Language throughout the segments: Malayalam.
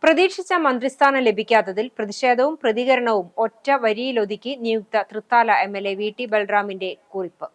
പ്രതീക്ഷിച്ച മന്ത്രിസ്ഥാനം ലഭിക്കാത്തതിൽ പ്രതിഷേധവും പ്രതികരണവും ഒറ്റ വരിയിലൊതുക്കി നിയുക്ത തൃത്താല എംഎൽഎ വി.ടി. ബൽറാമിന്റെ കുറിപ്പ്.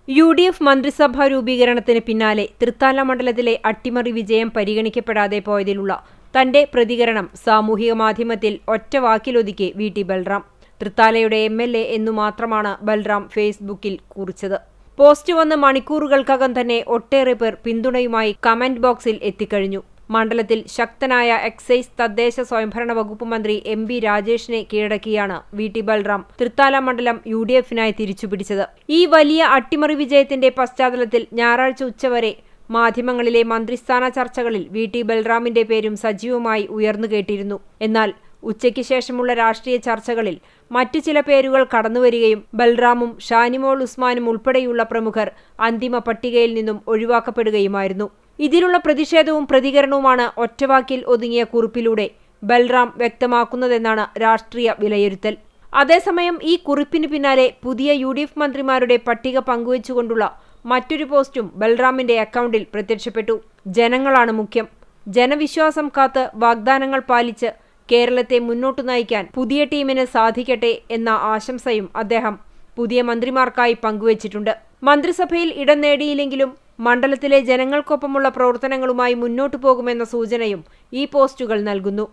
യു.ഡി.എഫ് മന്ത്രിസഭാ രൂപീകരണത്തിന് പിന്നാലെ തൃത്താല മണ്ഡലത്തിലെ അട്ടിമറി വിജയം പരിഗണിക്കപ്പെടാതെ പോയതിലുള്ള തന്റെ പ്രതികരണം സാമൂഹിക മാധ്യമത്തിൽ ഒറ്റ വാക്കിലൊതുക്കി വി.ടി. ബൽറാം. തൃത്താലയുടെ എംഎൽഎ എന്നു മാത്രമാണ് ബൽറാം ഫേസ്ബുക്കിൽ കുറിച്ചത്. പോസ്റ്റ് വന്ന് മണിക്കൂറുകൾക്കകം തന്നെ ഒട്ടേറെ പേർ പിന്തുണയുമായി കമന്റ് ബോക്സിൽ എത്തിക്കഴിഞ്ഞു. മണ്ഡലത്തിൽ ശക്തനായ എക്സൈസ് തദ്ദേശ സ്വയംഭരണ വകുപ്പ് മന്ത്രി എം.ബി. രാജേഷിനെ കീഴടക്കിയാണ് വി.ടി. ബൽറാം തൃത്താല മണ്ഡലം യു.ഡി.എഫിനായി തിരിച്ചുപിടിച്ചത്. ഈ വലിയ അട്ടിമറി വിജയത്തിന്റെ പശ്ചാത്തലത്തിൽ ഞായറാഴ്ച ഉച്ചവരെ മാധ്യമങ്ങളിലെ മന്ത്രിസ്ഥാന ചർച്ചകളിൽ വി.ടി. ബൽറാമിന്റെ പേരും സജീവമായി ഉയർന്നുകേട്ടിരുന്നു. എന്നാൽ ഉച്ചയ്ക്ക് ശേഷമുള്ള രാഷ്ട്രീയ ചർച്ചകളിൽ മറ്റു ചില പേരുകൾ കടന്നുവരികയും ബൽറാമും ഷാനിമോൾ ഉസ്മാനും ഉൾപ്പെടെയുള്ള പ്രമുഖർ അന്തിമ പട്ടികയിൽ നിന്നും ഒഴിവാക്കപ്പെടുകയുമായിരുന്നു. ഇതിലുള്ള പ്രതിഷേധവും പ്രതികരണവുമാണ് ഒറ്റവാക്കിൽ ഒതുങ്ങിയ കുറിപ്പിലൂടെ ബൽറാം വ്യക്തമാക്കുന്നതെന്നാണ് രാഷ്ട്രീയ വിലയിരുത്തൽ. അതേസമയം ഈ കുറിപ്പിന് പിന്നാലെ പുതിയ യു.ഡി.എഫ് മന്ത്രിമാരുടെ പട്ടിക പങ്കുവച്ചുകൊണ്ടുള്ള മറ്റൊരു പോസ്റ്റും ബൽറാമിന്റെ അക്കൗണ്ടിൽ പ്രത്യക്ഷപ്പെട്ടു. ജനങ്ങളാണ് മുഖ്യം. ജനവിശ്വാസം കാത്ത് വാഗ്ദാനങ്ങൾ പാലിച്ച് കേരളത്തെ മുന്നോട്ടു നയിക്കാൻ പുതിയ ടീമിന് സാധിക്കട്ടെ എന്ന ആശംസയും അദ്ദേഹം പുതിയ മന്ത്രിമാർക്കായി പങ്കുവച്ചിട്ടുണ്ട്. മന്ത്രിസഭയിൽ ഇടം നേടിയില്ലെങ്കിലും മണ്ഡലത്തിലെ ജനങ്ങൾക്കൊപ്പമുള്ള പ്രവർത്തനങ്ങളുമായി മുന്നോട്ടു പോകുമെന്ന സൂചനയും ഈ പോസ്റ്റുകൾ നൽകുന്നു.